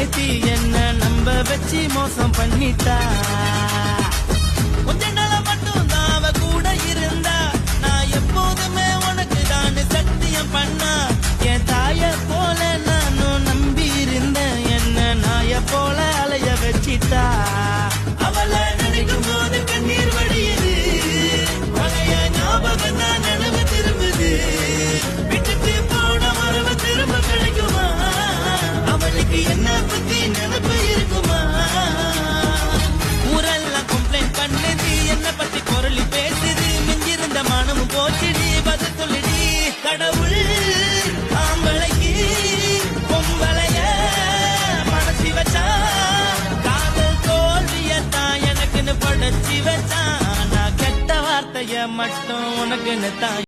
ஏமாத்தி என்ன நம்ப வச்சு மோசம் பண்ணிட்டா. கொஞ்ச நாள மட்டும் தான் அவ கூட இருந்தா, நான் எப்போதுமே உனக்கு தான் சத்தியம் பண்ணா. என் தாய போல நானும் நம்பி இருந்தேன், என்ன நாய போல அலைய வச்சிட்டா. அவளை நினைக்கும் போது கண்ணீர் வடியுது, பழைய ஞாபகம் தான் நினைவு திரும்புது. விட்டுட்டு போன மரபு திரும்ப கிடைக்குமா? அவளுக்கு என்ன பத்தி நினைப்பு இருக்குமா? ஊரெல்லாம் கம்ப்ளைண்ட் பண்ணுது, என்ன பத்தி குரலி பேசுது. மிஞ்சிருந்த மானமும் போச்சுடி, பதில் சொல்லுடி. கடவுள் ஆம்பளைக்கு பொம்பளைய மனசி வச்சா, காதல் தோல்வியத்தான் எனக்குன்னு படைச்சி வச்சான். நான் கெட்ட வார்த்தைய மட்டும் உனக்குன்னு தான்